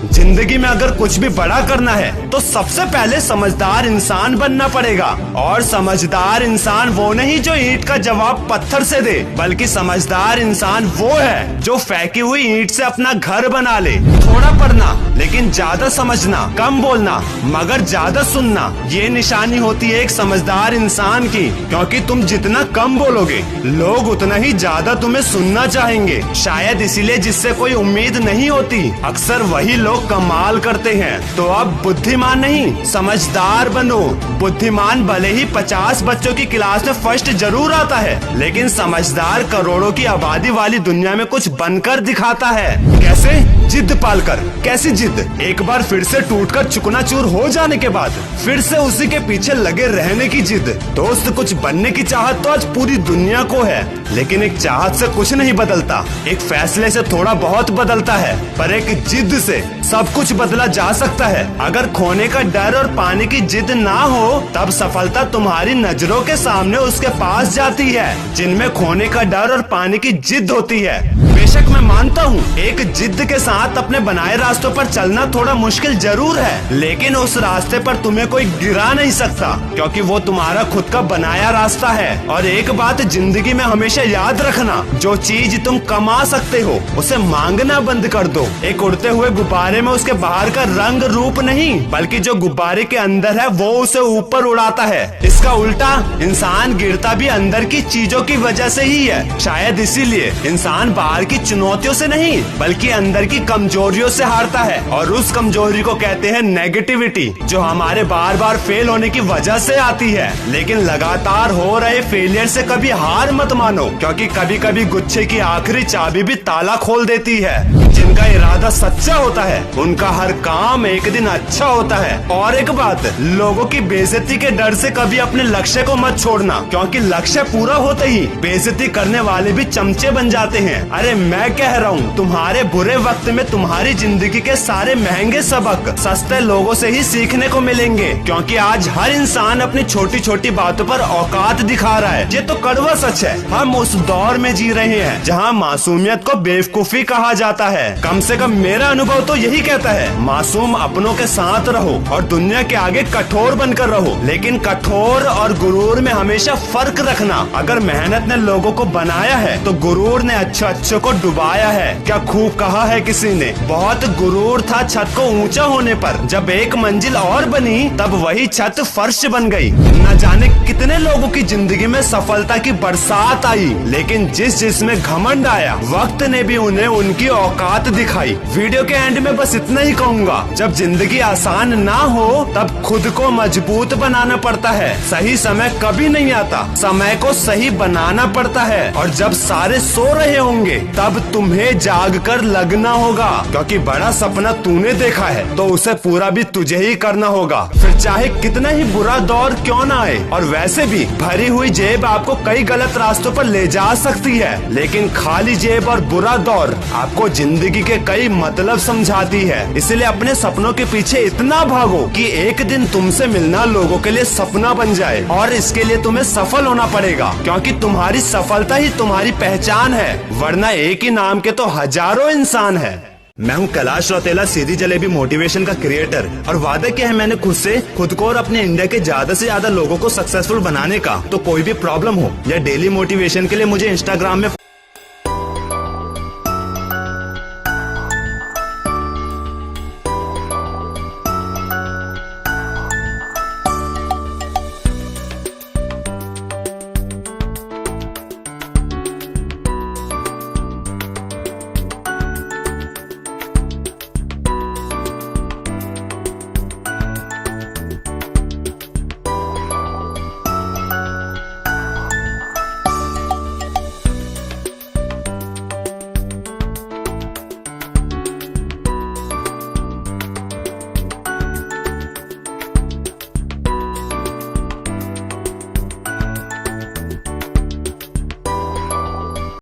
जिंदगी में अगर कुछ भी बड़ा करना है तो सबसे पहले समझदार इंसान बनना पड़ेगा। और समझदार इंसान वो नहीं जो ईंट का जवाब पत्थर से दे, बल्कि समझदार इंसान वो है जो फेंकी हुई ईंट से अपना घर बना ले। थोड़ा पढ़ना लेकिन ज्यादा समझना, कम बोलना मगर ज्यादा सुनना, ये निशानी होती है एक समझदार इंसान की। क्योंकि तुम जितना कम बोलोगे लोग उतना ही ज्यादा तुम्हें सुनना चाहेंगे। शायद इसीलिए जिससे कोई उम्मीद नहीं होती अक्सर वही लोग कमाल करते हैं। तो अब बुद्धिमान नहीं समझदार बनो। बुद्धिमान भले ही 50 बच्चों की क्लास में फर्स्ट जरूर आता है, लेकिन समझदार करोड़ों की आबादी वाली दुनिया में कुछ बनकर दिखाता है। कैसे? जिद पालकर। कैसी जिद? एक बार फिर से टूटकर चुकनाचूर हो जाने के बाद फिर से उसी के पीछे लगे रहने की जिद। दोस्त, कुछ बनने की चाहत तो आज पूरी दुनिया को है, लेकिन एक चाहत से कुछ नहीं बदलता। एक फैसले से थोड़ा बहुत बदलता है, पर एक जिद से सब कुछ बदला जा सकता है। अगर खोने का डर और पाने की जिद ना हो तब सफलता तुम्हारी नजरों के सामने उसके पास जाती है। जिनमें खोने का डर और पाने की जिद होती है। बेशक मैं मानता हूँ एक जिद के साथ अपने बनाए रास्तों पर चलना थोड़ा मुश्किल जरूर है, लेकिन उस रास्ते पर तुम्हें कोई गिरा नहीं सकता, क्योंकि वो तुम्हारा खुद का बनाया रास्ता है। और एक बात जिंदगी में हमेशा याद रखना, जो चीज तुम कमा सकते हो उसे मांगना बंद कर दो। एक उड़ते हुए गुब्बारे में उसके बाहर का रंग रूप नहीं, बल्कि जो गुब्बारे के अंदर है वो उसे ऊपर उड़ाता है। इसका उल्टा, इंसान गिरता भी अंदर की चीजों की वजह से ही है। शायद इसीलिए इंसान बाहर की चुनौतियों से नहीं बल्कि अंदर की कमजोरियों से हारता है, और उस कमजोरी को कहते हैं नेगेटिविटी, जो हमारे बार बार फेल होने की वजह से आती है। लेकिन लगातार हो रहे फेलियर से कभी हार मत मानो, क्योंकि कभी कभी गुच्छे की आखिरी चाबी भी ताला खोल देती है। जिनका इरादा सच्चा होता है उनका हर काम एक दिन अच्छा होता है। और एक बात, लोगों की बेइज्जती के डर से कभी अपने लक्ष्य को मत छोड़ना, क्योंकि लक्ष्य पूरा होते ही बेइज्जती करने वाले भी चमचे बन जाते हैं। अरे मैं कह रहा हूँ, तुम्हारे बुरे वक्त में तुम्हारी जिंदगी के सारे महंगे सबक सस्ते लोगों से ही सीखने को मिलेंगे, क्योंकि आज हर इंसान अपनी छोटी छोटी बातों पर औकात दिखा रहा है। ये तो कड़वा सच है। हम उस दौर में जी रहे हैं जहाँ मासूमियत को बेवकूफी कहा जाता है। कम से कम मेरा अनुभव तो यही कहता है, मासूम अपनों के साथ रहो और दुनिया के आगे कठोर बनकर रहो, लेकिन कठोर और गुरूर में हमेशा फर्क रखना। अगर मेहनत ने लोगों को बनाया है तो गुरूर ने अच्छे को डुबाया है। क्या खूब कहा है किसी ने, बहुत गुरूर था छत को ऊंचा होने पर, जब एक मंजिल और बनी तब वही छत फर्श बन गई। न जाने कितने लोगों की जिंदगी में सफलता की बरसात आई, लेकिन जिसमें घमंड आया वक्त ने भी उन्हें उनकी औकात दिखाई। वीडियो के एंड में बस इतना ही कहूँगा, जब जिंदगी आसान ना हो तब खुद को मजबूत बनाना पड़ता है। सही समय कभी नहीं आता, समय को सही बनाना पड़ता है। और जब सारे सो रहे होंगे तब तुम्हें जाग कर लगना होगा, क्योंकि बड़ा सपना तूने देखा है तो उसे पूरा भी तुझे ही करना होगा, फिर चाहे कितना ही बुरा दौर क्यों ना आए। और वैसे भी भरी हुई जेब आपको कई गलत रास्तों पर ले जा सकती है, लेकिन खाली जेब और बुरा दौर आपको जिंदगी के कई मतलब समझाती है। इसलिए अपने सपनों के पीछे इतना भागो कि एक दिन तुमसे मिलना लोगों के लिए सपना बन जाए। और इसके लिए तुम्हें सफल होना पड़ेगा, क्योंकि तुम्हारी सफलता ही तुम्हारी पहचान है, वरना एक ही नाम के तो हजारों इंसान है। मैं हूँ कैलाश रौतेला, सीधी जलेबी मोटिवेशन का क्रिएटर, और वादा किया है मैंने खुद को और अपने इंडिया के ज्यादा से ज्यादा लोगों को सक्सेसफुल बनाने का। तो कोई भी प्रॉब्लम हो या डेली मोटिवेशन के लिए मुझे इंस्टाग्राम में